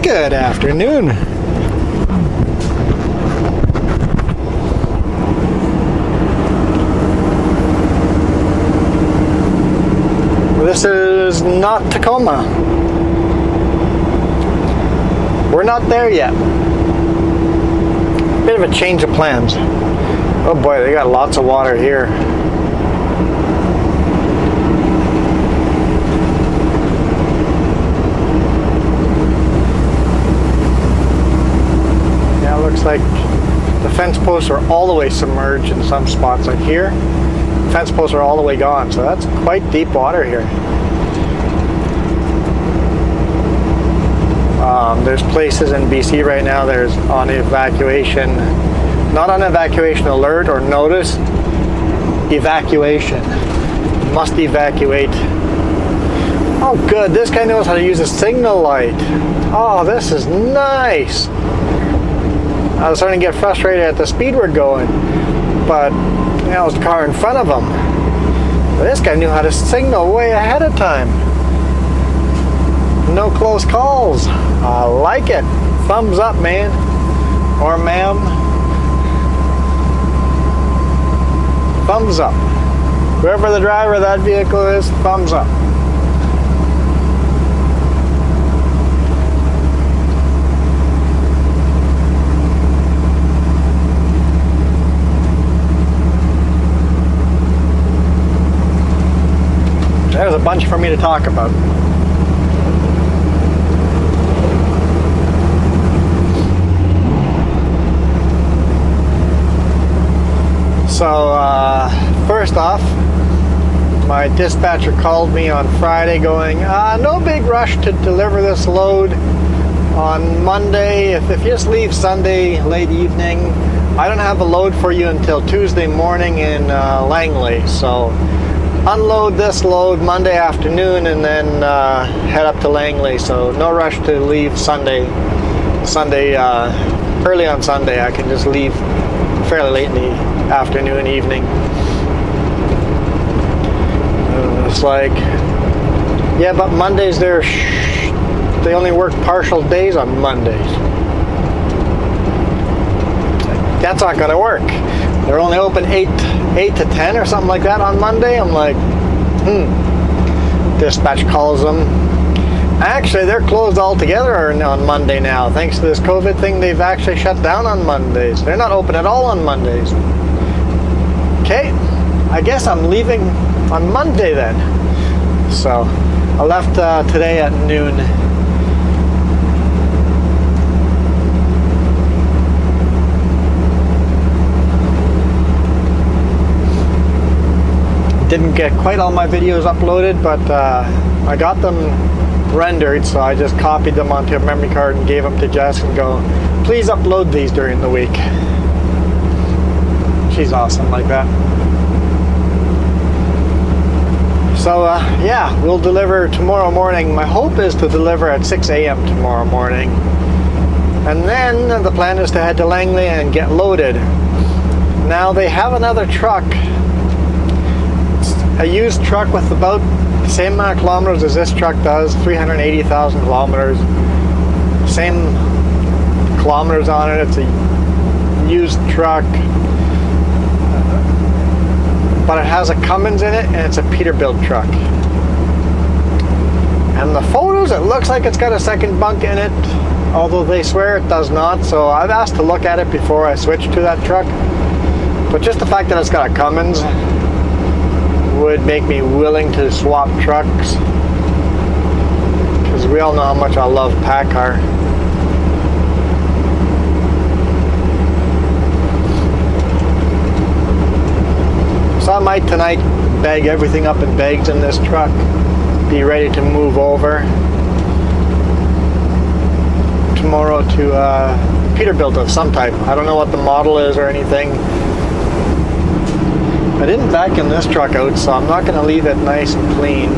Good afternoon. This is not Tacoma. We're not there yet. Bit of a change of plans. Oh boy, they got lots of water here. Yeah, it looks like the fence posts are all the way submerged in some spots. Like here, fence posts are all the way gone, so that's quite deep water here. There's places in BC right now there's on evacuation, not on evacuation alert or notice, evacuation. Must evacuate. Oh good, this guy knows how to use a signal light. Oh, this is nice. I was starting to get frustrated at the speed we're going, but you know, it was the car in front of him. But this guy knew how to signal way ahead of time. No close calls. I like it. Thumbs up, man. Or ma'am. Thumbs up. Whoever the driver of that vehicle is, thumbs up. There's a bunch for me to talk about. So, first off, my dispatcher called me on Friday going, no big rush to deliver this load on Monday. If you just leave Sunday late evening, I don't have a load for you until Tuesday morning in Langley. So, unload this load Monday afternoon and then head up to Langley. So, no rush to leave Sunday, early on Sunday. I can just leave fairly late in the afternoon, evening. It's like, yeah, but Mondays they only work partial days on Mondays. That's not gonna work. They're only open 8 to 10 or something like that on Monday. I'm like, Dispatch calls them. Actually, they're closed altogether on Monday now. Thanks to this COVID thing, they've actually shut down on Mondays. They're not open at all on Mondays. Okay, I guess I'm leaving on Monday then. So, I left today at noon. Didn't get quite all my videos uploaded, but I got them rendered, so I just copied them onto a memory card and gave them to Jess and go, please upload these during the week. She's awesome like that. So yeah, we'll deliver tomorrow morning. My hope is to deliver at 6 a.m. tomorrow morning. And then the plan is to head to Langley and get loaded. Now they have another truck. It's a used truck with about the same amount of kilometers as this truck does, 380,000 kilometers. Same kilometers on it. It's a used truck. But it has a Cummins in it, and it's a Peterbilt truck. And the photos, it looks like it's got a second bunk in it, although they swear it does not. So I've asked to look at it before I switch to that truck. But just the fact that it's got a Cummins would make me willing to swap trucks, because we all know how much I love PACCAR. So I might tonight bag everything up in bags in this truck, be ready to move over tomorrow to Peterbilt of some type. I don't know what the model is or anything. I didn't vacuum this truck out, so I'm not going to leave it nice and clean.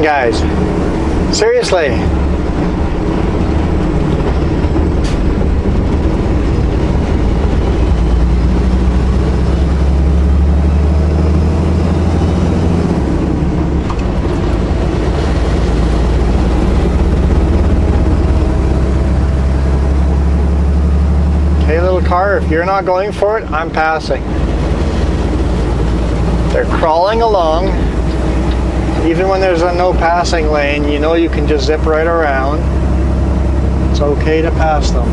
guys. Seriously. Okay, little car, if you're not going for it, I'm passing. They're crawling along. Even when there's a no passing lane, you know you can just zip right around. It's okay to pass them.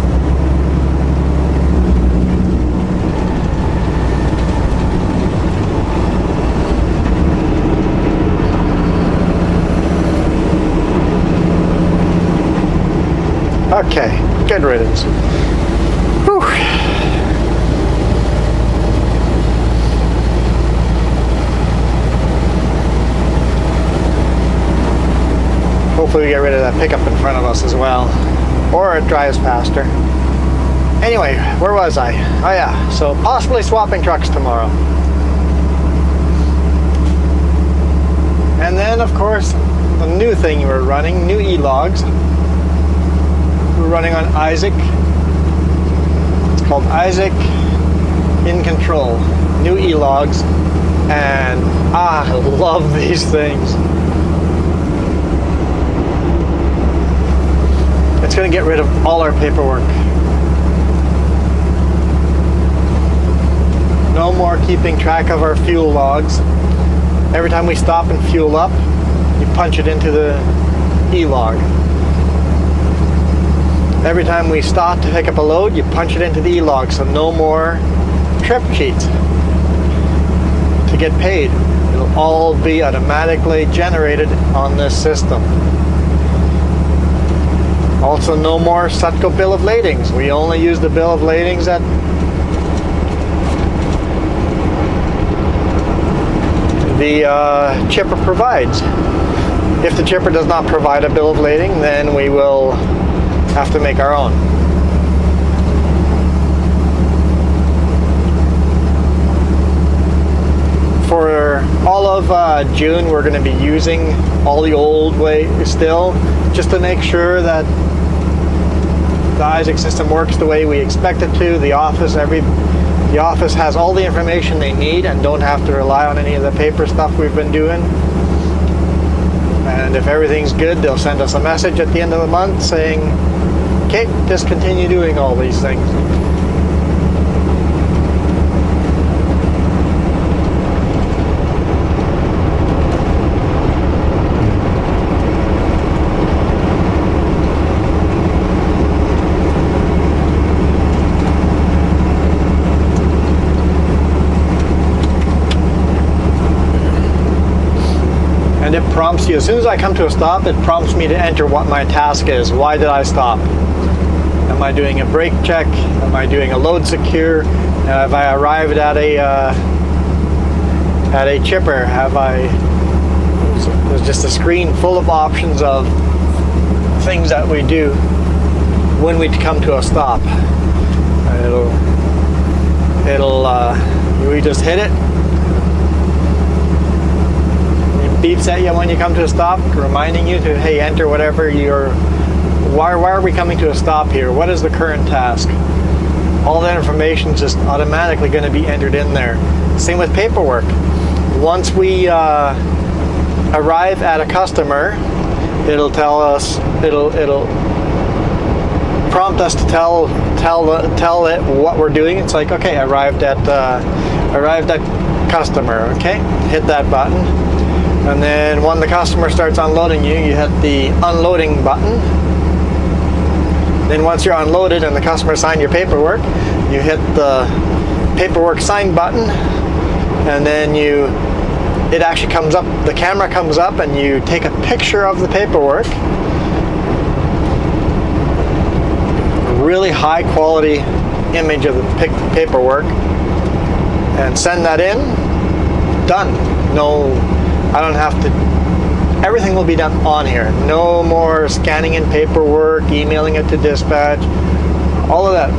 Okay, good riddance. Whew. Hopefully we get rid of that pickup in front of us as well. Or it drives faster. Anyway, where was I? Oh yeah, so possibly swapping trucks tomorrow. And then of course, the new thing we're running, new e-logs. We're running on Isaac. It's called Isaac In Control. New e-logs. And I love these things. It's going to get rid of all our paperwork. No more keeping track of our fuel logs. Every time we stop and fuel up, you punch it into the e-log. Every time we stop to pick up a load, you punch it into the e-log. So no more trip sheets to get paid. It'll all be automatically generated on this system. Also, no more Sutco bill of ladings. We only use the bill of ladings that the chipper provides. If the chipper does not provide a bill of lading, then we will have to make our own. For all of June, we're going to be using all the old way still, just to make sure that the Isaac system works the way we expect it to. The office has all the information they need and don't have to rely on any of the paper stuff we've been doing. And if everything's good, they'll send us a message at the end of the month saying, okay, discontinue doing all these things. And it prompts you, as soon as I come to a stop, it prompts me to enter what my task is. Why did I stop? Am I doing a brake check? Am I doing a load secure? Have I arrived at a chipper? There's just a screen full of options of things that we do when we come to a stop. We just hit it. Beeps at you when you come to a stop, reminding you to, hey, enter whatever why are we coming to a stop here? What is the current task? All that information is just automatically going to be entered in there. Same with paperwork. Once we arrive at a customer, it'll tell us, it'll prompt us to tell it what we're doing. It's like, okay, arrived at customer. Okay, hit that button. And then when the customer starts unloading you, you hit the unloading button. Then once you're unloaded and the customer signed your paperwork, you hit the paperwork sign button, and then it actually comes up, the camera comes up, and you take a picture of the paperwork. A really high quality image of the paperwork, and send that in. Done. No, I don't have to, everything will be done on here. No more scanning in paperwork, emailing it to dispatch, all of that.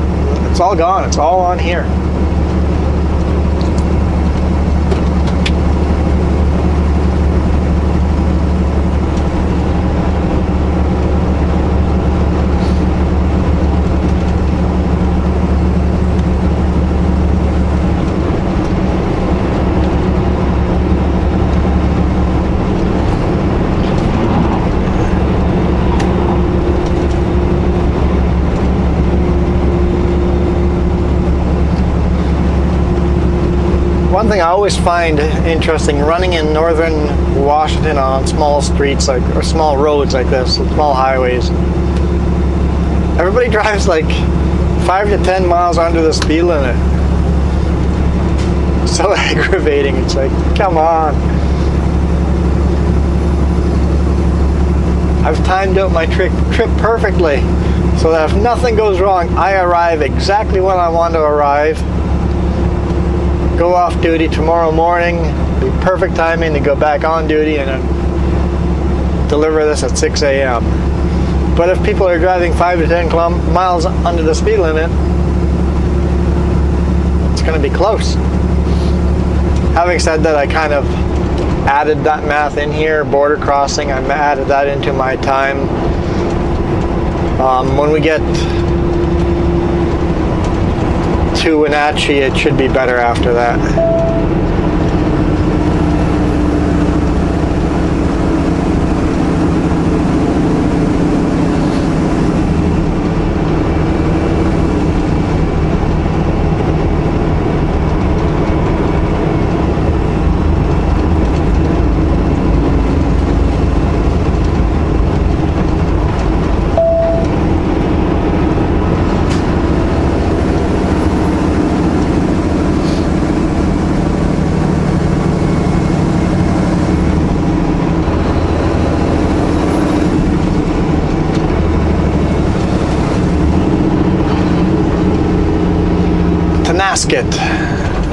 It's all gone. It's all on here. Something I always find interesting running in northern Washington on small streets or small roads like this, small highways. Everybody drives like 5 to 10 miles under the speed limit. So aggravating. It's like, come on. I've timed out my trip perfectly so that if nothing goes wrong, I arrive exactly when I want to arrive. Go off duty tomorrow morning, be perfect timing to go back on duty and then deliver this at 6 a.m. But if people are driving 5 to 10 miles under the speed limit, it's going to be close. Having said that, I kind of added that math in here, border crossing, I added that into my time. When we get to Wenatchee, it should be better after that.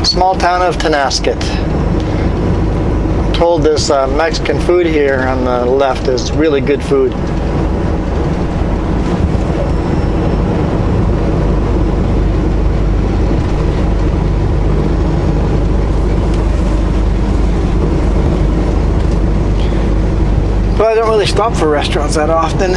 Small town of Tenasket. I'm told this Mexican food here on the left is really good food. But I don't really stop for restaurants that often.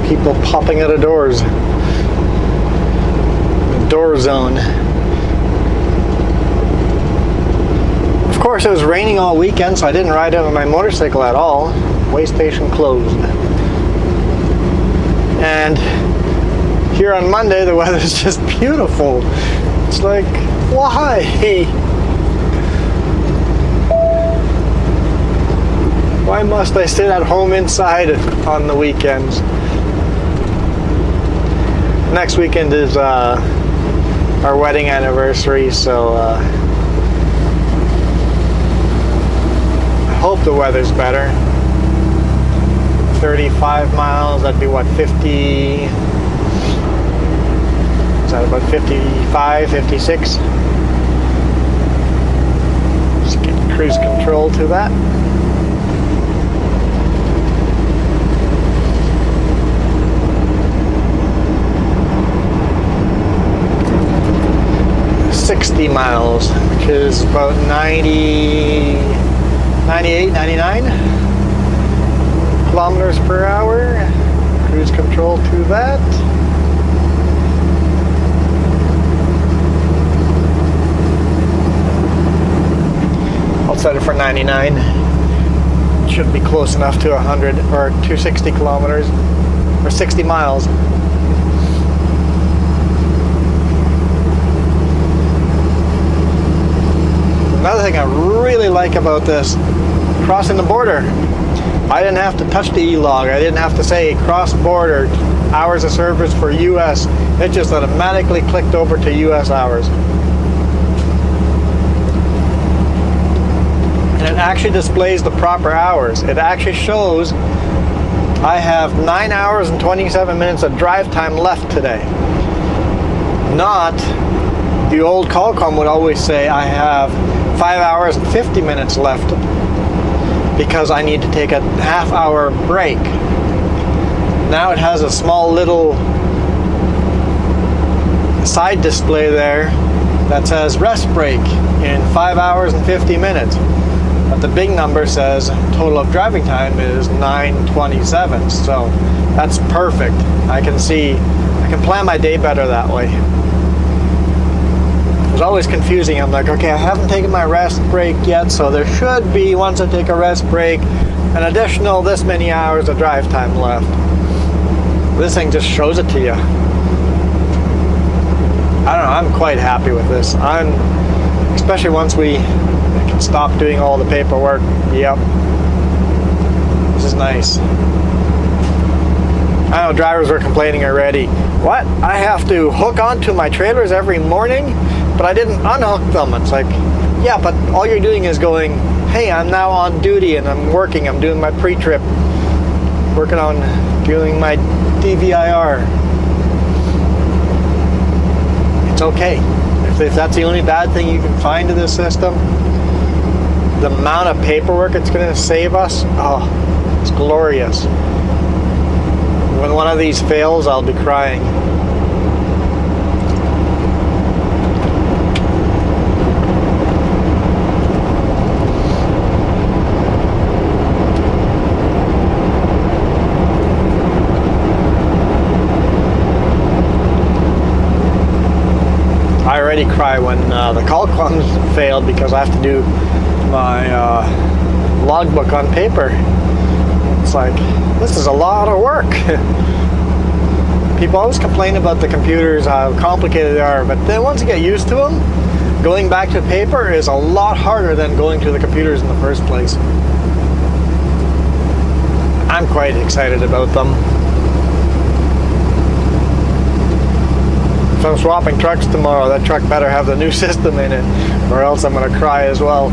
People popping out of doors. The door zone. Of course, it was raining all weekend, so I didn't ride out on my motorcycle at all. Way station closed. And here on Monday, the weather's just beautiful. It's like, why? Why must I sit at home inside on the weekends? Next weekend is our wedding anniversary, so I hope the weather's better. 35 miles, that'd be what, 50? Is that about 55, 56? Just get cruise control to that. Miles, which is about 90, 98, 99 kilometers per hour. Cruise control to that. I'll set it for 99. Should be close enough to 100 or 260 kilometers or 60 miles. Another thing I really like about this, crossing the border, I didn't have to touch the E-log. I didn't have to say cross border, hours of service for US. It just automatically clicked over to US hours. And it actually displays the proper hours. It actually shows I have 9 hours and 27 minutes of drive time left today. Not the old Qualcomm would always say I have 5 hours and 50 minutes left because I need to take a half-hour break. Now it has a small little side display there that says rest break in 5 hours and 50 minutes. But the big number says total of driving time is 9:27. So that's perfect. I can plan my day better that way. It was always confusing. I'm like, okay, I haven't taken my rest break yet, so there should be, once I take a rest break, an additional this many hours of drive time left. This thing just shows it to you. I don't know, I'm quite happy with this. Especially once we can stop doing all the paperwork. Yep. This is nice. I know drivers were complaining already. What? I have to hook onto my trailers every morning, but I didn't unhook them. It's like, yeah, but all you're doing is going, hey, I'm now on duty and I'm working. I'm doing my pre-trip. Working on doing my DVIR. It's okay. If that's the only bad thing you can find in this system, the amount of paperwork it's going to save us, oh, it's glorious. When one of these fails, I'll be crying. I already cry when the Qualcomm failed because I have to do my logbook on paper. It's like, this is a lot of work. People always complain about the computers, how complicated they are, but then once you get used to them, going back to paper is a lot harder than going to the computers in the first place. I'm quite excited about them. If I'm swapping trucks tomorrow, that truck better have the new system in it, or else I'm going to cry as well.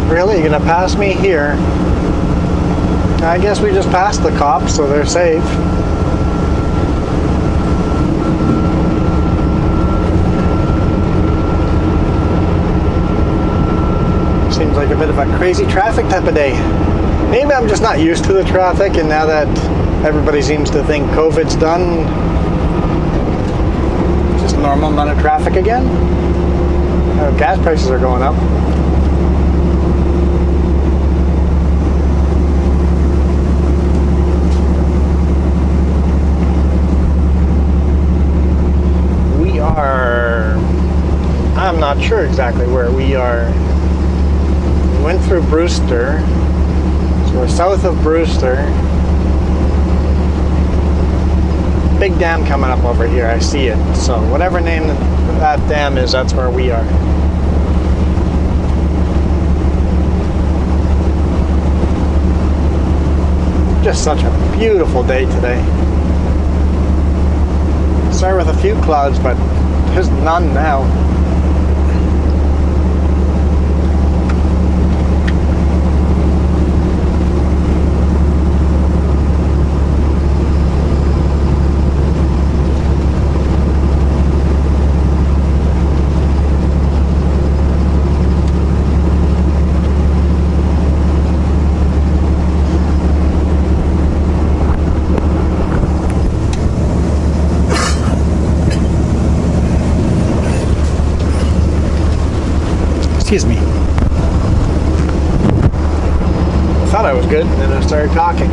Really? You're gonna pass me here? I guess we just passed the cops, so they're safe. Seems like a bit of a crazy traffic type of day. Maybe I'm just not used to the traffic, and now that everybody seems to think COVID's done, just normal amount of traffic again. Gas prices are going up. I'm not sure exactly where we are. We went through Brewster, so we're south of Brewster. Big dam coming up over here, I see it. So whatever name that dam is, that's where we are. Just such a beautiful day today. Started with a few clouds, but there's none now. Excuse me. I thought I was good, and then I started talking.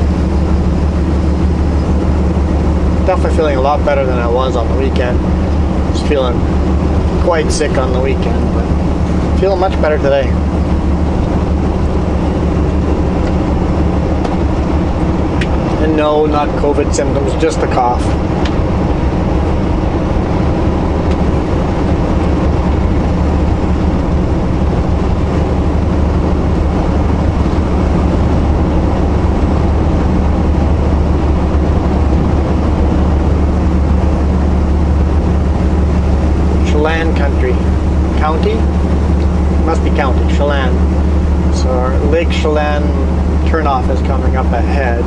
Definitely feeling a lot better than I was on the weekend. I was feeling quite sick on the weekend, but feeling much better today. And no, not COVID symptoms, just the cough. Chelan country. County? Must be county, Chelan. So our Lake Chelan turnoff is coming up ahead.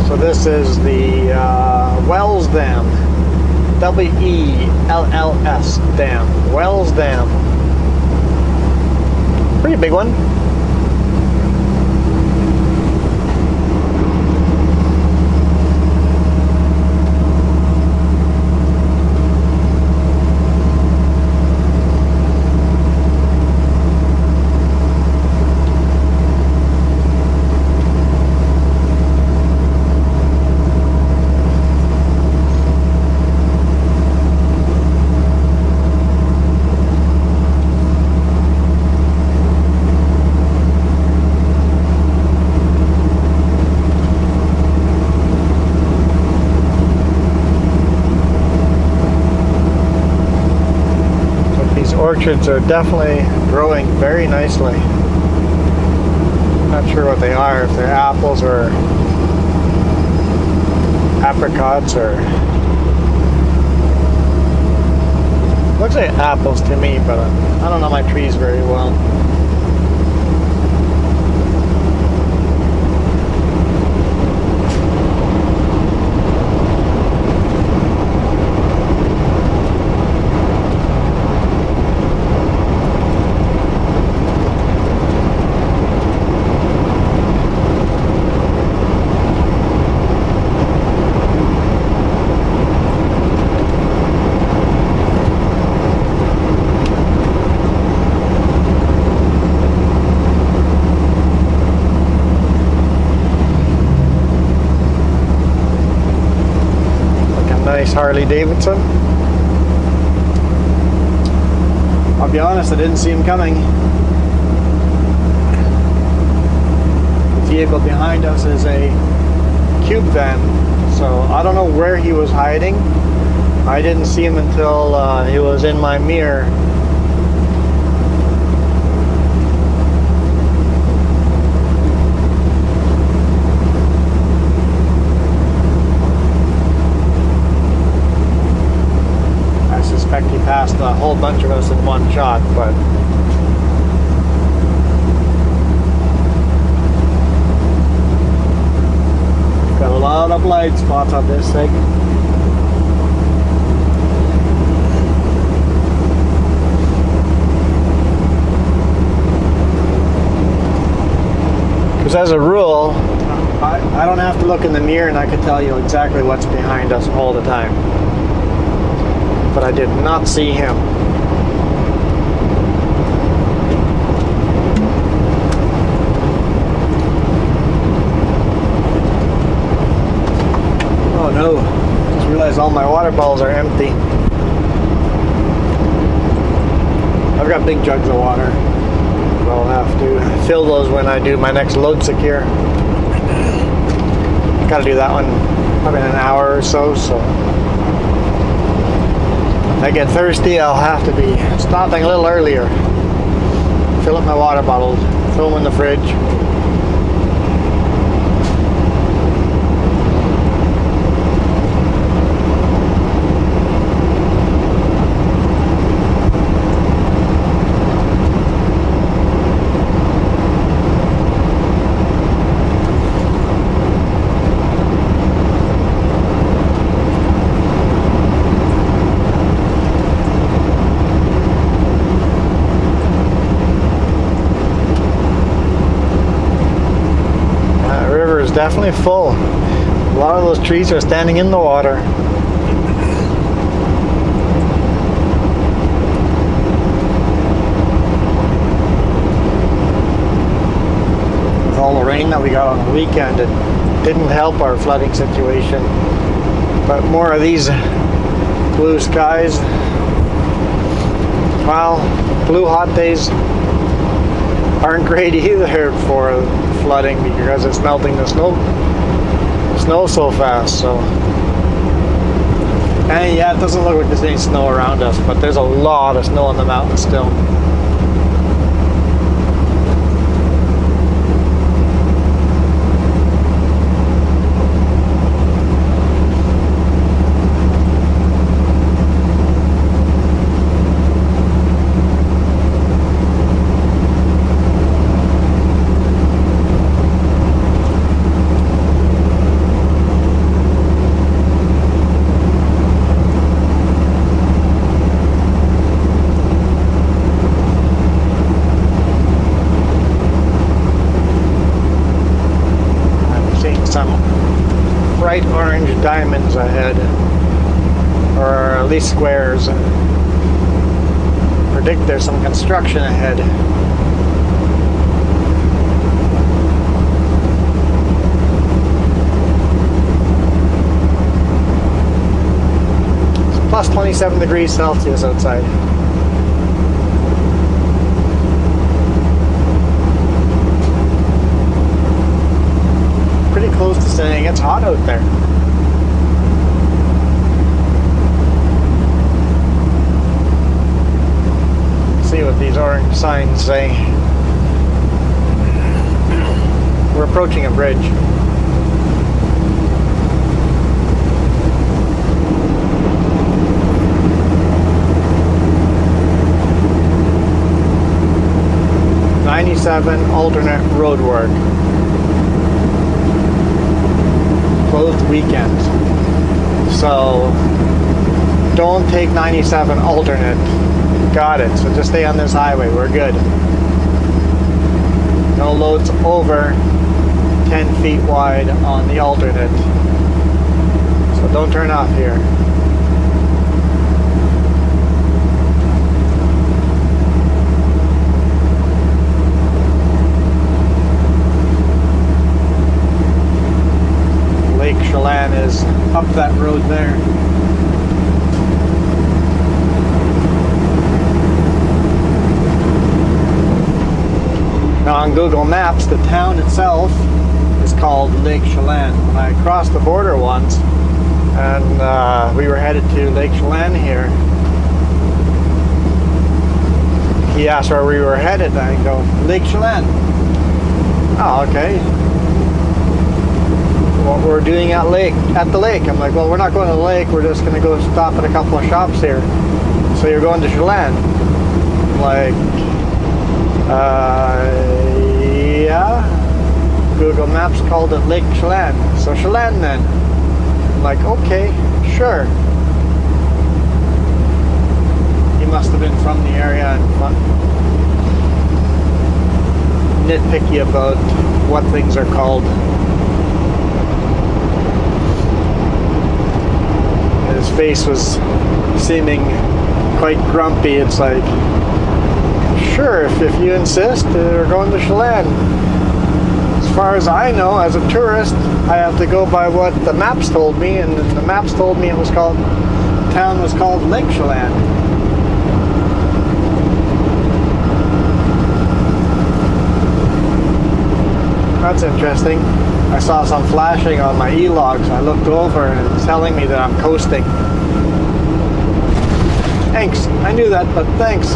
So this is the Wells Dam. W-E-L-L-S Dam. Wells Dam. Pretty big one. Orchards are definitely growing very nicely. Not sure what they are, if they're apples or apricots or... Looks like apples to me, but I don't know my trees very well. Nice Harley Davidson. I'll be honest, I didn't see him coming. The vehicle behind us is a cube van, so I don't know where he was hiding. I didn't see him until he was in my mirror. He passed a whole bunch of us in one shot, but got a lot of blind spots on this thing. Because as a rule, I don't have to look in the mirror and I can tell you exactly what's behind us all the time. But I did not see him. Oh no, just realized all my water bottles are empty. I've got big jugs of water. I'll have to fill those when I do my next load secure. Gotta do that one probably in an hour or so, if I get thirsty, I'll have to be stopping a little earlier. Fill up my water bottles, throw them in the fridge. Definitely full. A lot of those trees are standing in the water. With all the rain that we got on the weekend, it didn't help our flooding situation. But more of these blue skies. Well, blue hot days aren't great either for flooding because it's melting the snow so fast. So, and yeah, it doesn't look like there's any snow around us, but there's a lot of snow on the mountain still. Bright orange diamonds ahead, or at least squares. Predict there's some construction ahead. It's plus 27 degrees Celsius outside. Pretty close to saying it's hot out there. Let's see what these orange signs say. We're approaching a bridge. '97 alternate road work. Closed weekends. So don't take 97 alternate. Got it. So just stay on this highway. We're good. No loads over 10 feet wide on the alternate. So don't turn off here. Lake Chelan is up that road there. Now on Google Maps, the town itself is called Lake Chelan. When I crossed the border once and we were headed to Lake Chelan here, he asked where we were headed and I go, Lake Chelan. Oh, okay. What we're doing at the lake. I'm like, well, we're not going to the lake. We're just going to go stop at a couple of shops here. So you're going to Chelan? I'm like, yeah. Google Maps called it Lake Chelan. So Chelan then. I'm like, okay, sure. He must have been from the area and nitpicky about what things are called. His face was seeming quite grumpy. It's like, sure, if you insist, we're going to Chelan. As far as I know, as a tourist, I have to go by what the maps told me, and the maps told me the town was called Lake Chelan. That's interesting. I saw some flashing on my e-logs. I looked over and it's telling me that I'm coasting. Thanks. I knew that, but thanks.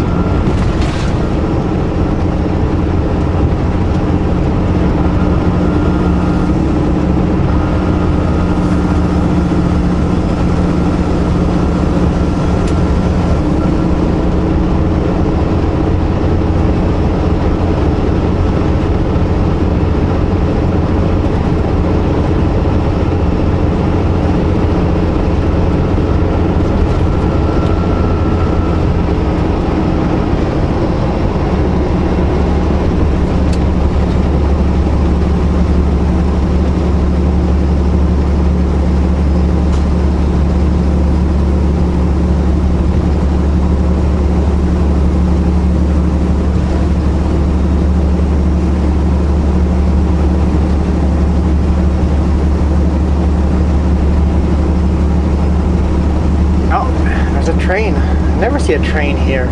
see a train here.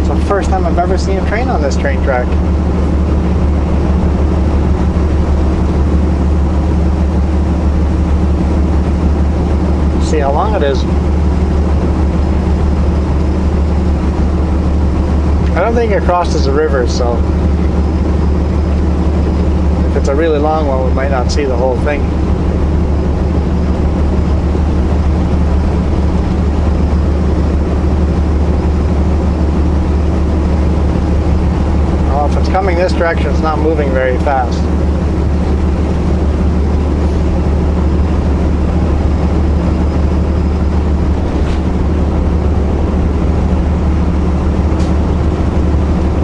It's the first time I've ever seen a train on this train track. See how long it is. I don't think it crosses the river, so if it's a really long one, we might not see the whole thing. Well, if it's coming this direction, it's not moving very fast.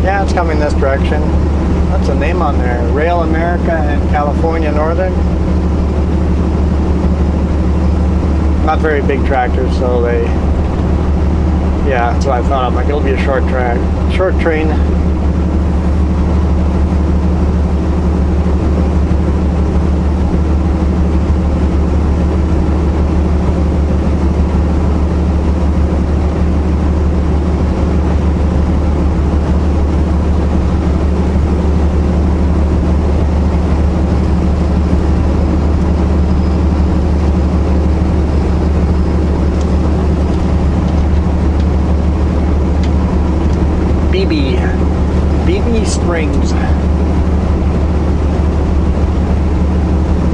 Yeah, it's coming this direction. That's a name on there. Rail America and California Northern. Not very big tractors, so they... Yeah, that's what I thought. I'm like, it'll be a short track. Short train. BB Springs.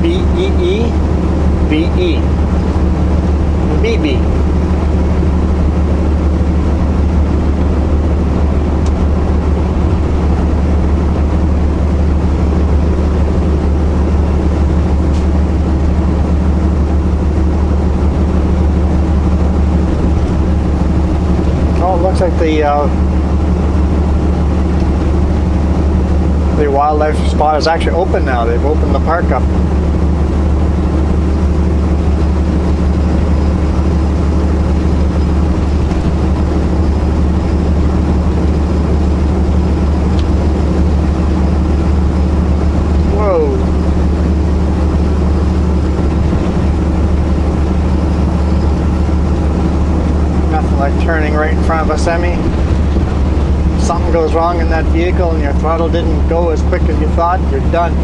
B-E-E B-E BB. Oh, it looks like the wildlife spot is actually open now. They've opened the park up. Whoa. Nothing like turning right in front of a semi. Something goes wrong in that vehicle and your throttle didn't go as quick as you thought, you're done.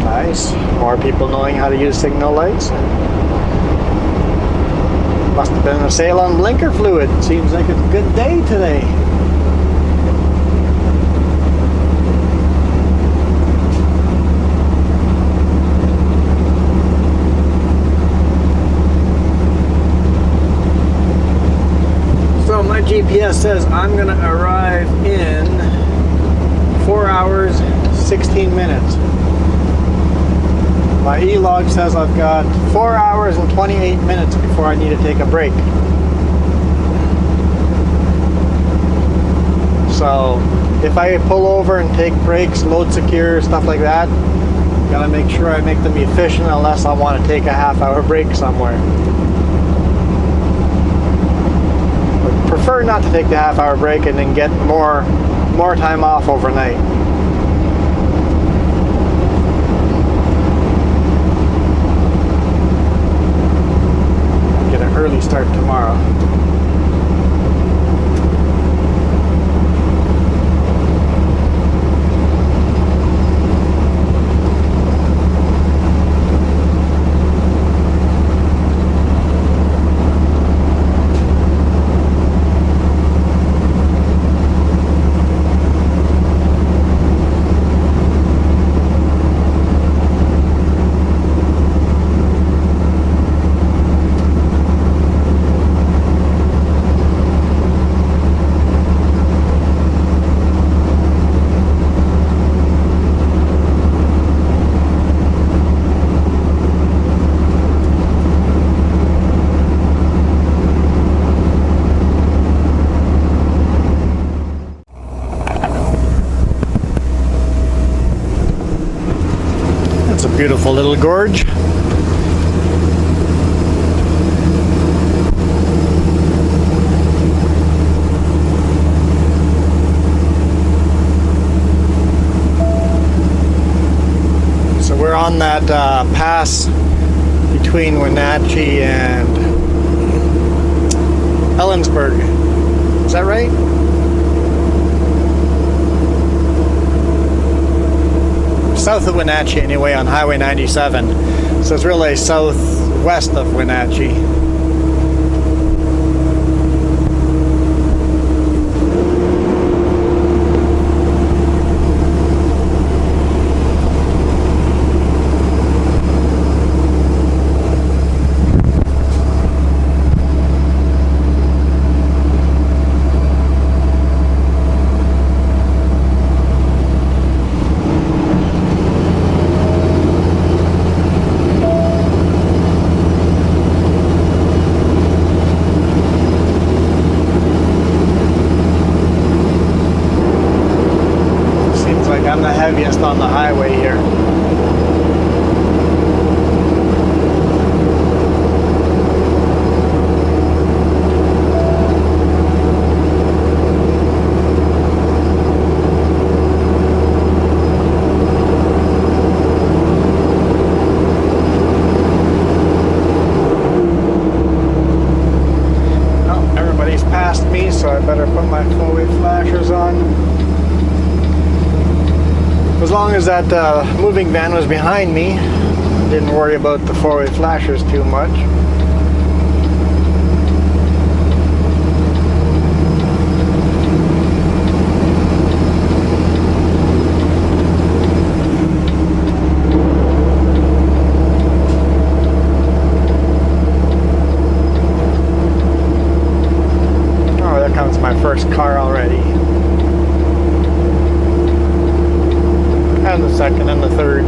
Nice. More people knowing how to use signal lights. Must have been a sale on blinker fluid. Seems like it's a good day today. My GPS says I'm going to arrive in 4 hours 16 minutes. My e-log says I've got 4 hours and 28 minutes before I need to take a break. So if I pull over and take breaks, load secure, stuff like that, gotta make sure I make them efficient unless I want to take a half-hour break somewhere. Prefer not to take the half-hour break and then get more time off overnight. Get an early start tomorrow. Beautiful little gorge. on that pass between Wenatchee and Ellensburg. Is that right? South of Wenatchee anyway, on Highway 97. So it's really southwest of Wenatchee. I'm the heaviest on the highway here. Oh, everybody's passed me, so I better put my four-way flashers on. As long as that moving van was behind me, didn't worry about the four-way flashers too much. Oh, there comes my first car already. And the second and the third.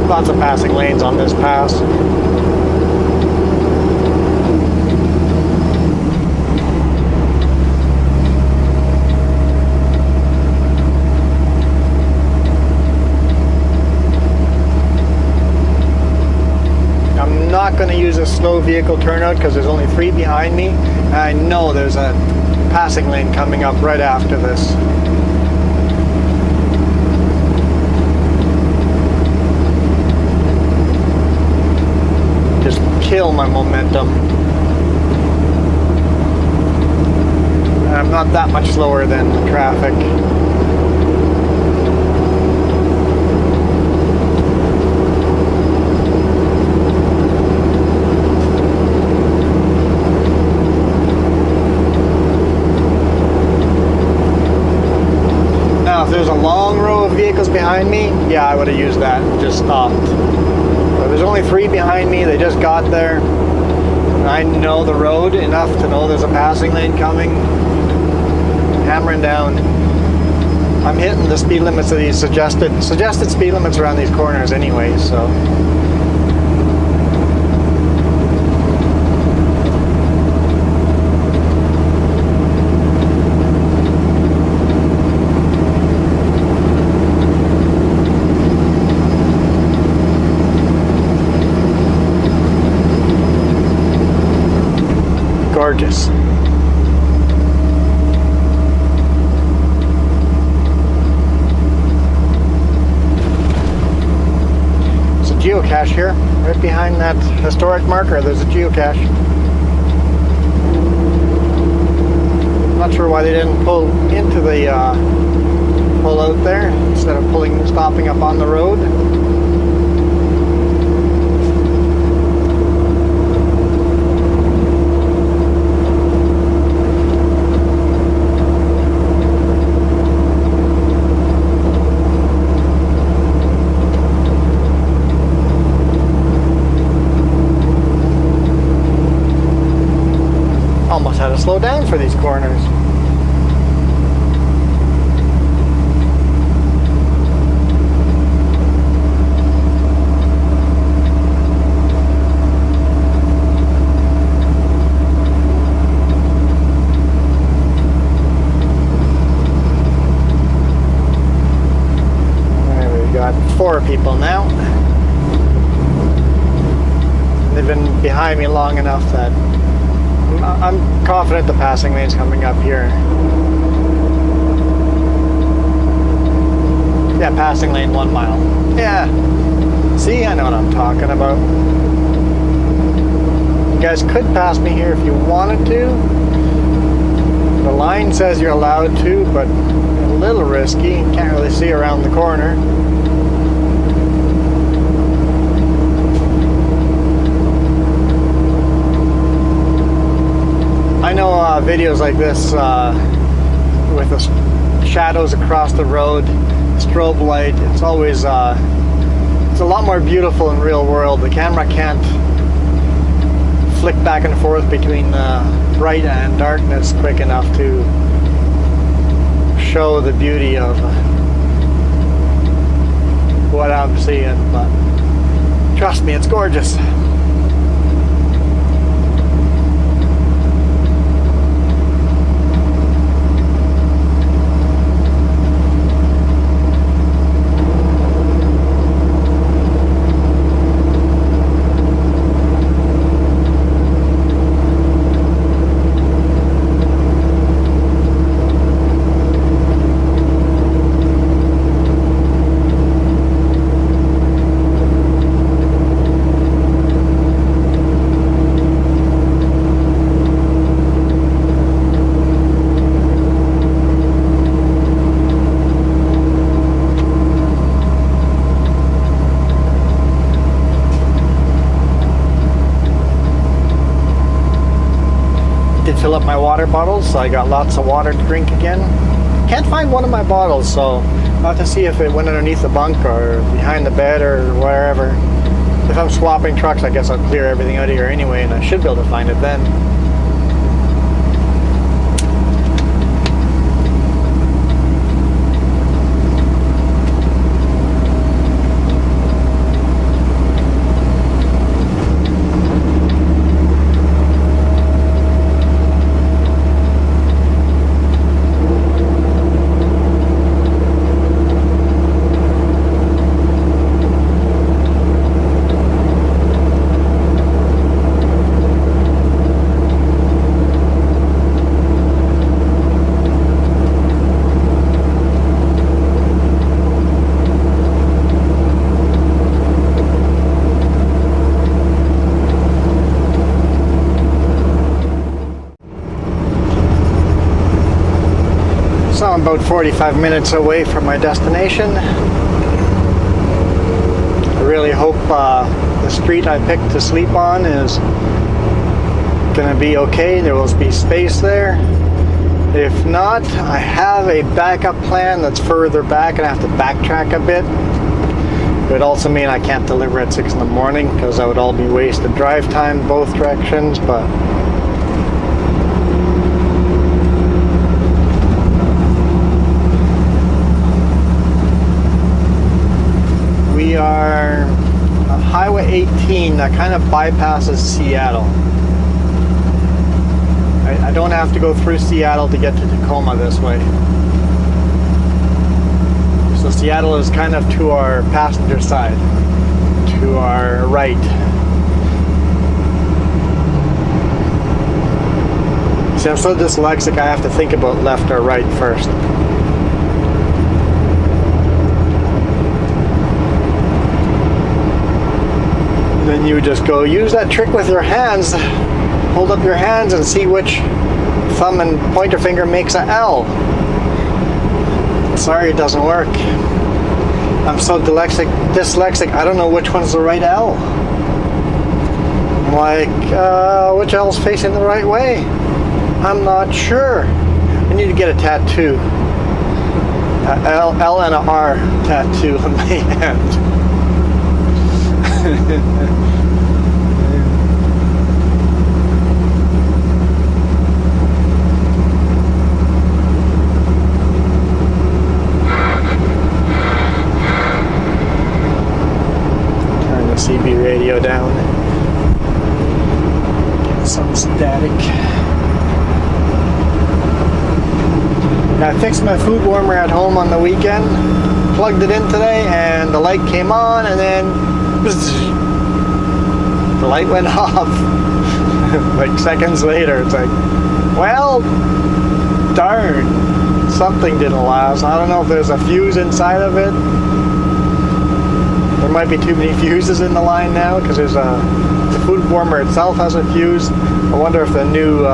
Lots of passing lanes on this pass. Not going to use a slow vehicle turnout because there's only 3 behind me, and I know there's a passing lane coming up right after this. Just kill my momentum. And I'm not that much slower than the traffic. If there's a long row of vehicles behind me, yeah, I would have used that and just stopped. But there's only 3 behind me, they just got there. And I know the road enough to know there's a passing lane coming. Hammering down. I'm hitting the speed limits of these suggested speed limits around these corners anyway, so. Gorgeous. There's a geocache here, right behind that historic marker. There's a geocache. Not sure why they didn't pull into the pull out there instead of stopping up on the road. Almost had to slow down for these corners. There we got 4 people now. They've been behind me long enough that I'm confident the passing lane's coming up here. Yeah, passing lane 1 mile. Yeah. See, I know what I'm talking about. You guys could pass me here if you wanted to. The line says you're allowed to, but a little risky. Can't really see around the corner. I know videos like this with the shadows across the road, strobe light, it's always it's a lot more beautiful in real world. The camera can't flick back and forth between bright and darkness quick enough to show the beauty of what I'm seeing, but trust me, it's gorgeous. Fill up my water bottles, so I got lots of water to drink again. Can't find one of my bottles, so I'll have to see if it went underneath the bunk or behind the bed or wherever. If I'm swapping trucks, I guess I'll clear everything out of here anyway, and I should be able to find it then. So I'm about 45 minutes away from my destination. I really hope the street I picked to sleep on is gonna be okay. There will be space there. If not, I have a backup plan that's further back and I have to backtrack a bit. It would also mean I can't deliver at 6 in the morning because that would all be wasted drive time both directions, but we are on Highway 18 that kind of bypasses Seattle. I don't have to go through Seattle to get to Tacoma this way. So Seattle is kind of to our passenger side, to our right. See, I'm so dyslexic I have to think about left or right first. Then you just go use that trick with your hands. Hold up your hands and see which thumb and pointer finger makes a L. Sorry, it doesn't work. I'm so dyslexic, I don't know which one's the right L. I'm like, which L's facing the right way? I'm not sure. I need to get a tattoo. L and a R tattoo on my hand. Turn the CB radio down. Get some static. I fixed my food warmer at home on the weekend. Plugged it in today and the light came on and then the light went off. like seconds later, it's like, well, darn, something didn't last. I don't know if there's a fuse inside of it. There might be too many fuses in the line now, because there's the food warmer itself has a fuse. I wonder if the new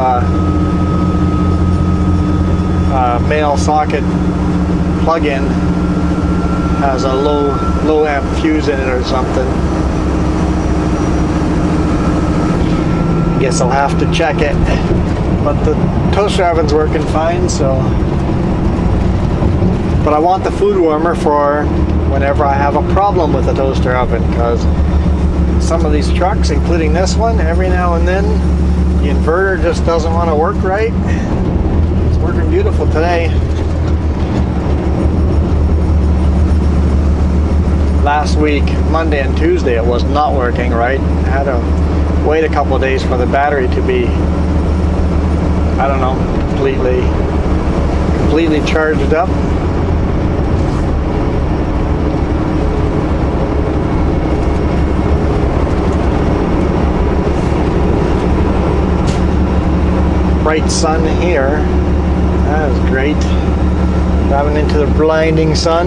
male socket plug-in has a low amp fuse in it or something. I guess I'll have to check it. But the toaster oven's working fine, so. But I want the food warmer for whenever I have a problem with the toaster oven, because some of these trucks, including this one, every now and then the inverter just doesn't want to work right. It's working beautiful today. Last week, Monday and Tuesday, it was not working right. I had to wait a couple of days for the battery to be, I don't know, completely charged up. Bright sun here. That is great. Driving into the blinding sun.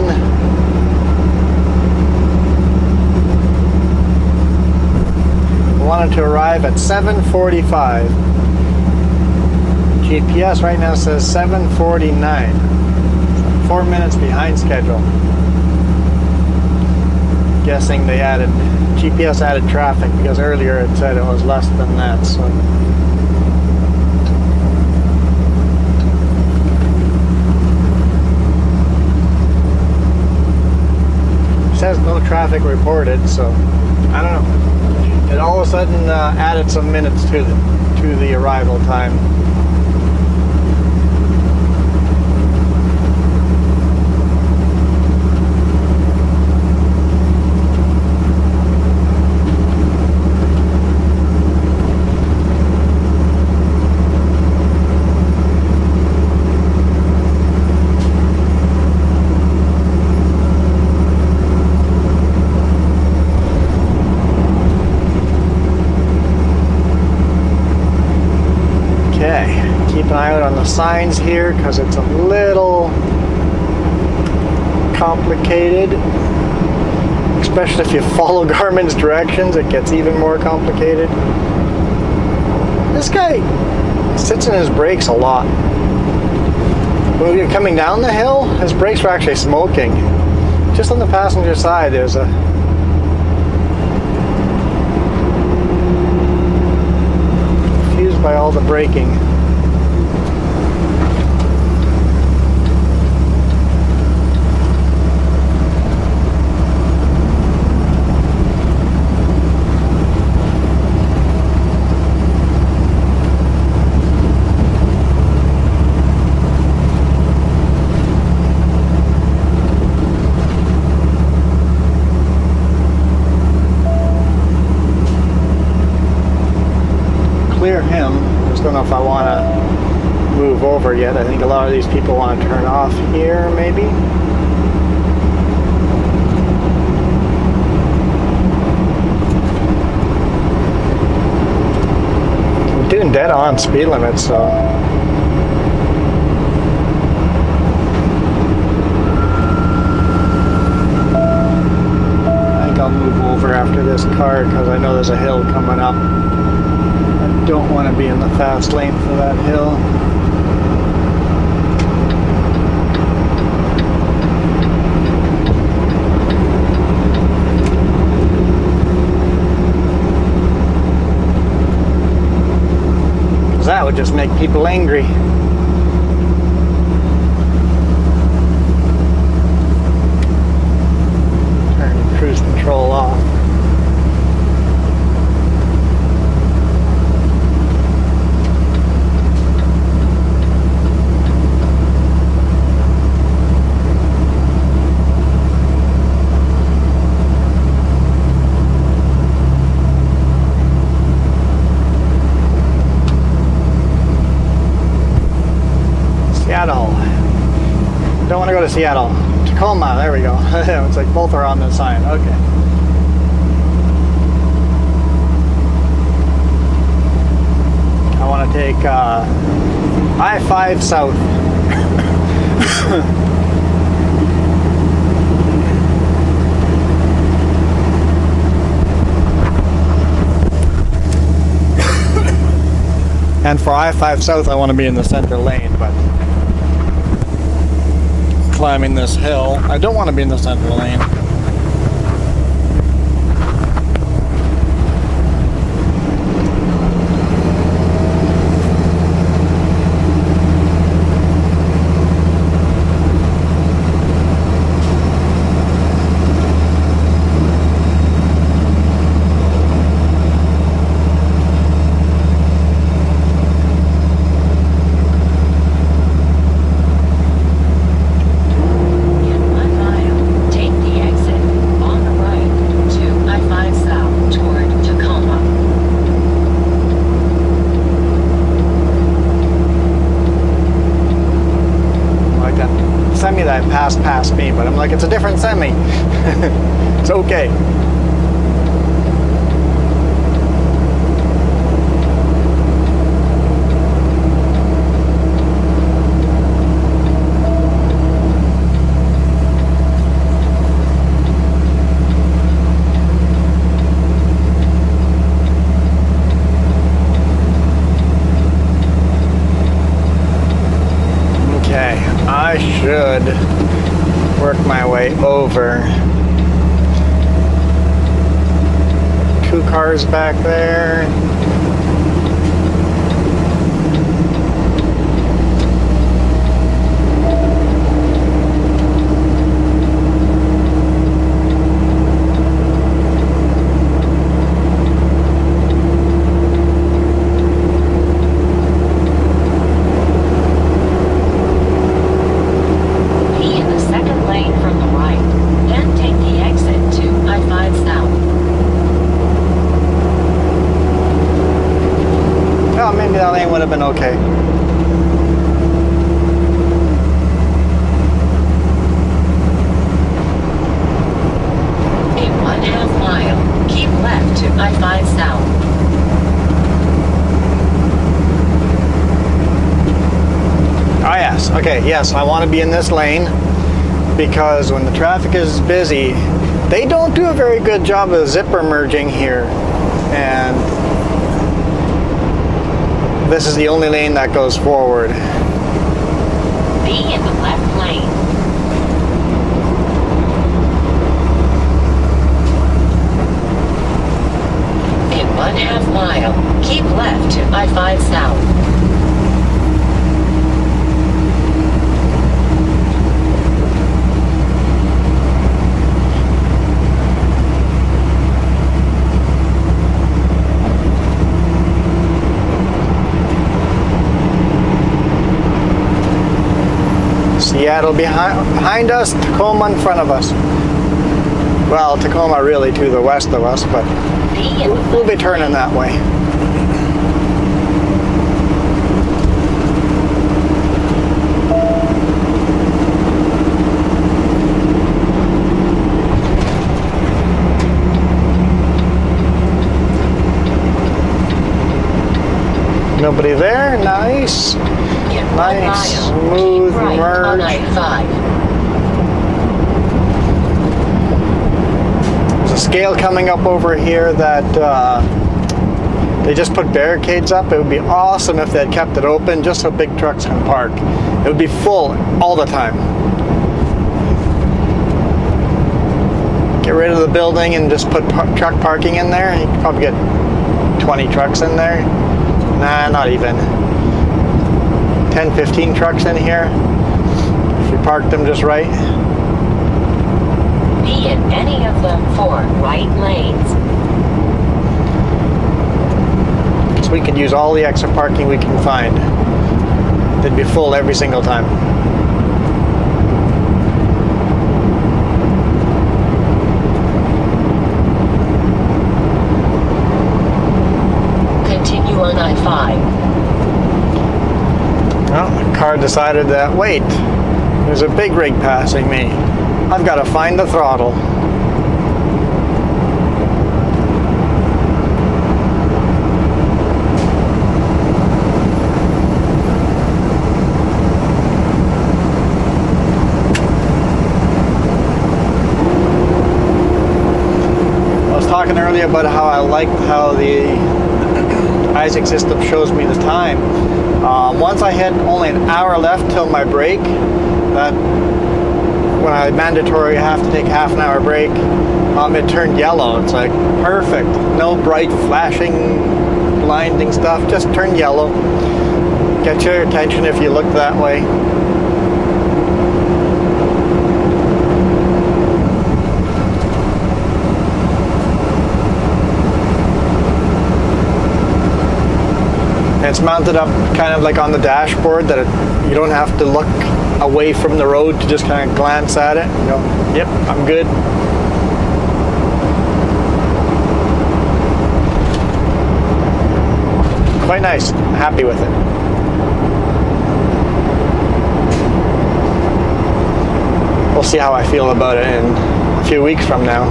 I wanted to arrive at 7:45. GPS right now says 7:49. 4 minutes behind schedule. Guessing they GPS added traffic, because earlier it said it was less than that. So. Says no traffic reported, so I don't know. It all of a sudden added some minutes to the arrival time. Keep an eye out on the signs here, because it's a little complicated. Especially if you follow Garmin's directions, it gets even more complicated. This guy sits in his brakes a lot. When we were coming down the hill, his brakes were actually smoking. Just on the passenger side, there's a confused by all the braking. Clear him. Just don't know if I want to move over yet. I think a lot of these people want to turn off here, maybe. I'm doing dead on speed limit, so. I think I'll move over after this car, because I know there's a hill coming up. Don't want to be in the fast lane for that hill. Because that would just make people angry. Turn cruise control off. Seattle. Don't want to go to Seattle. Tacoma, there we go. It's like both are on the sign. Okay. want to take I-5 south. And for I-5 south, I want to be in the center lane, but climbing this hill, I don't want to be in the center lane. Semi that passed me, but I'm like, it's a different semi. It's okay. I should work my way over. 2 cars back there. Maybe that lane would have been okay. In 1/2 mile, keep left to I-5 south. Oh yes, okay, yes, I want to be in this lane because when the traffic is busy, they don't do a very good job of zipper merging here, and this is the only lane that goes forward. Be in the left lane. In 1/2 mile, keep left to I-5 south. Seattle behind us, Tacoma in front of us. Well, Tacoma really to the west of us, but we'll be turning that way. Nobody there, nice. Nice, smooth merge. There's a scale coming up over here that they just put barricades up. It would be awesome if they had kept it open just so big trucks can park. It would be full all the time. Get rid of the building and just put truck parking in there. You could probably get 20 trucks in there. Nah, not even. 10, 15 trucks in here, if you park them just right. Be in any of the 4 right lanes. So we could use all the extra parking we can find. They'd be full every single time. Continue on I-5. Well, the car decided that, wait, there's a big rig passing me. I've got to find the throttle. earlier about how I liked how the Isaac system shows me the time. Once I had only an hour left till my break, that when I mandatory have to take half an hour break, it turned yellow. It's like perfect. No bright flashing, blinding stuff. Just turn yellow. Get your attention if you look that way. It's mounted up kind of like on the dashboard that you don't have to look away from the road to just kind of glance at it and go, yep, I'm good. Quite nice. I'm happy with it. We'll see how I feel about it in a few weeks from now.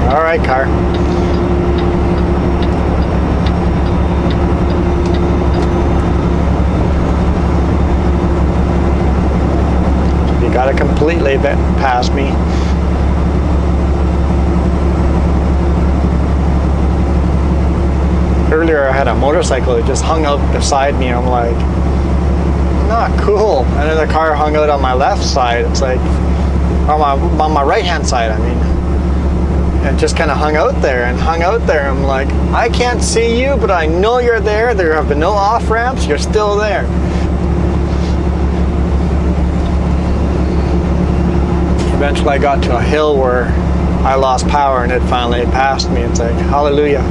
Alright, car. You got it completely past me. Earlier I had a motorcycle that just hung out beside me. I'm like, not cool. And then the car hung out on my left side. It's like, on my right hand side, I mean. And just kind of hung out there and hung out there. I'm like, I can't see you, but I know you're there. There have been no off ramps. You're still there. Eventually I got to a hill where I lost power and it finally passed me. It's like, hallelujah.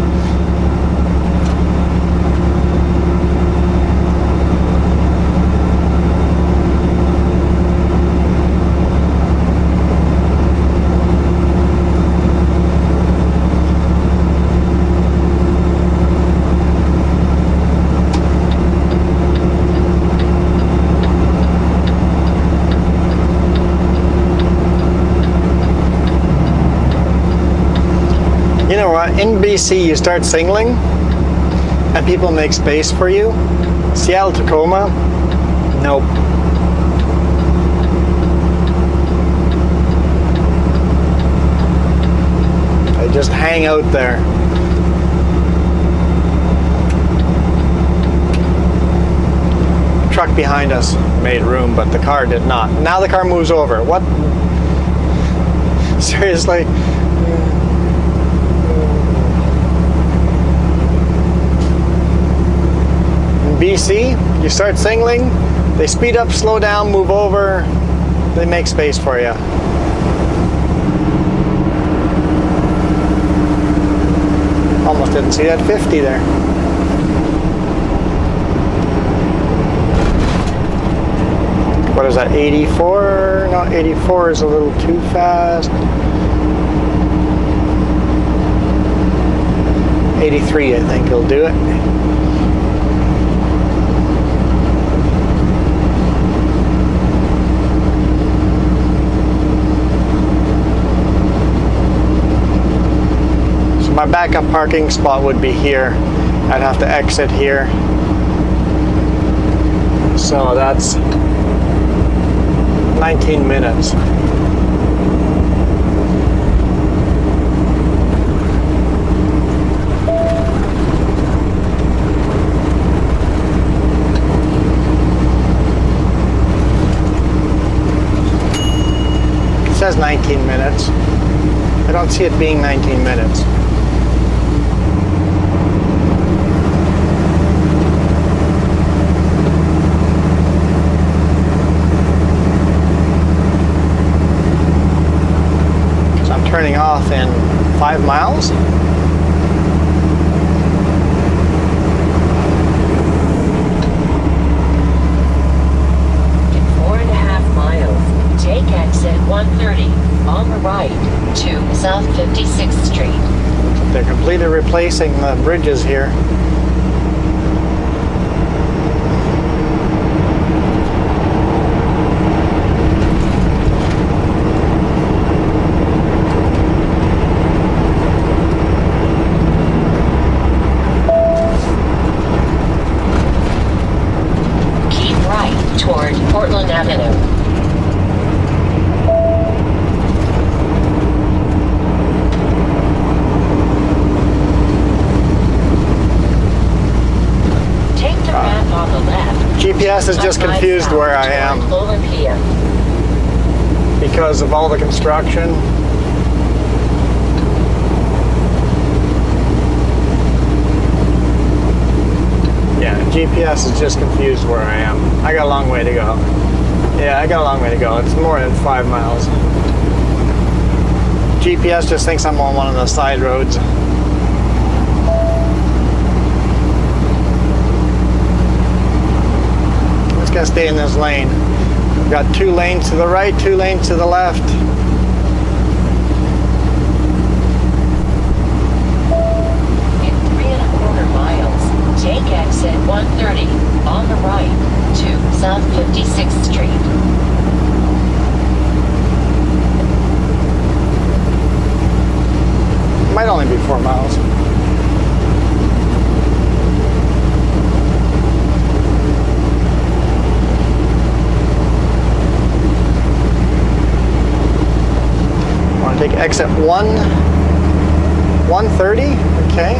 You know what, in BC you start singling and people make space for you. Seattle, Tacoma, nope. They just hang out there. The truck behind us made room, but the car did not. Now the car moves over. What? Seriously? BC, you start singling, they speed up, slow down, move over, they make space for you. Almost didn't see that 50 there. What is that, 84? No, 84 is a little too fast. 83, I think will do it. My backup parking spot would be here. I'd have to exit here. So that's 19 minutes. It says 19 minutes. I don't see it being 19 minutes. Turning off in 5 miles. In 4.5 miles, take exit 130 on the right to South 56th Street. They're completely replacing the bridges here. toward Portland Avenue. Take the ramp on the left. GPS is just confused where I am Olympia. because of all the construction. Yeah, GPS is just confused where I am. I got a long way to go. Yeah, I got a long way to go. It's more than 5 miles. GPS just thinks I'm on one of the side roads. Just gotta stay in this lane. Got 2 lanes to the right, 2 lanes to the left. In 3¼ miles, take exit 130 on the right to South 56th Street. Might only be 4 miles. Want to take exit 130? Okay.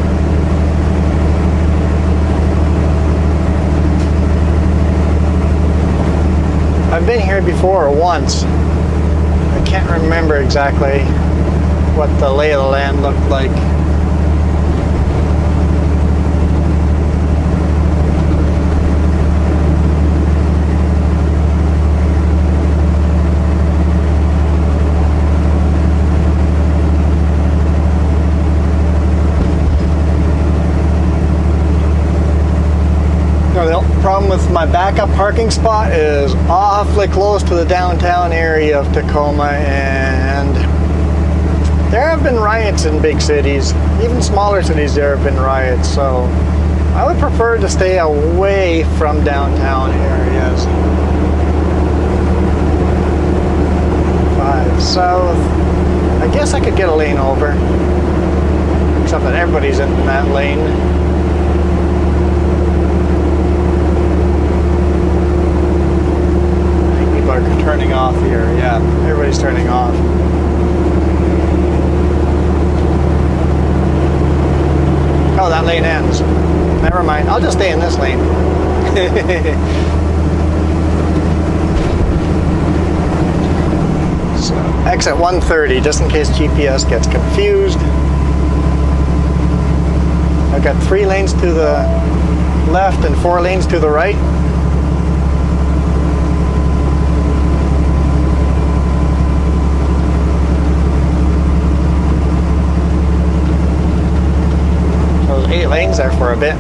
I've been here before once. I can't remember exactly what the lay of the land looked like. The problem with my backup parking spot is awfully close to the downtown area of Tacoma, and there have been riots in big cities. Even smaller cities there have been riots, so I would prefer to stay away from downtown areas. 5 south. I guess I could get a lane over, except that everybody's in that lane. Are turning off here. Yeah, everybody's turning off. Oh, that lane ends. Never mind. I'll just stay in this lane. So, exit 130, just in case GPS gets confused. I've got 3 lanes to the left and 4 lanes to the right. Those 8 lanes there for a bit.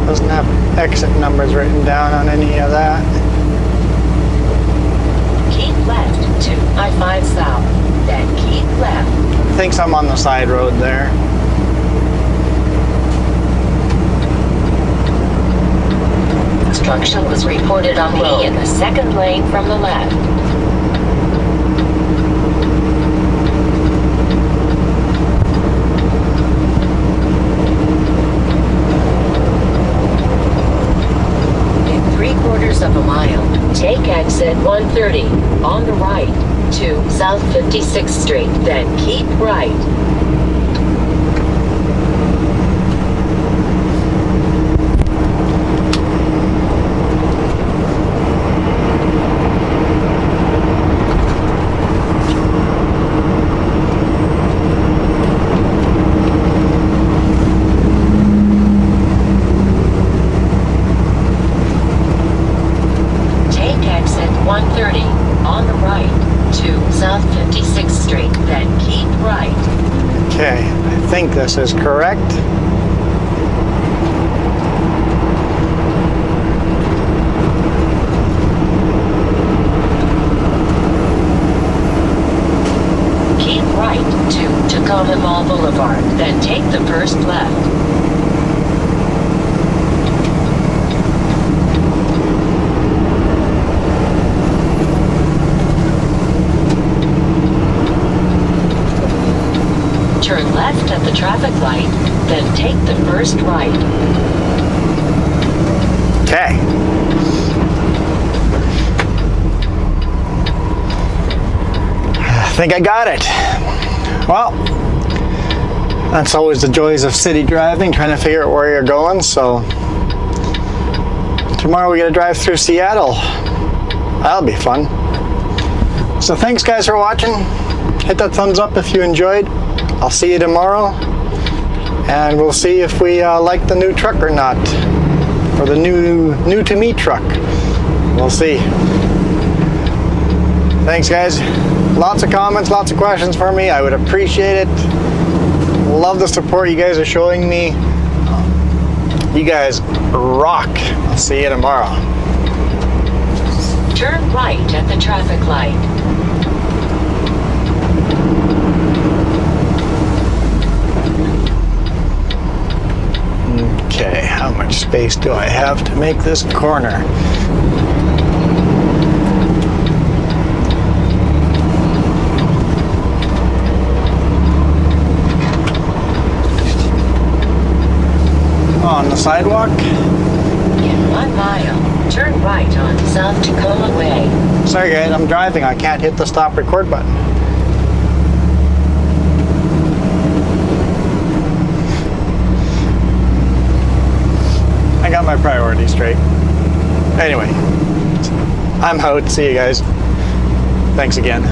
Doesn't have exit numbers written down on any of that. Keep left to I-5 South, then keep left. Thinks I'm on the side road there. Construction was reported on me in the second lane from the left. In 3/4 mile, take exit 130 on the right to South 56th Street, then keep right. Take exit 130 on the right to South 56th Street, then keep right. Okay, I think this is correct. Keep right to Tacoma Boulevard, then take the first left. Turn left at the traffic light, then take the first right. Okay. I think I got it. Well, that's always the joys of city driving, trying to figure out where you're going. So tomorrow we got to drive through Seattle. That'll be fun. So thanks guys for watching. Hit that thumbs up if you enjoyed. I'll see you tomorrow, and we'll see if we like the new truck or not, or the new to me truck. We'll see. Thanks guys. Lots of comments, lots of questions for me. I would appreciate it. Love the support you guys are showing me. You guys rock. I'll see you tomorrow. Turn right at the traffic light. Okay, how much space do I have to make this corner? On the sidewalk? In 1 mile, turn right on South Tacoma WA. Sorry guys, I'm driving. I can't hit the stop record button. I got my priorities straight. Anyway, I'm out. See you guys. Thanks again.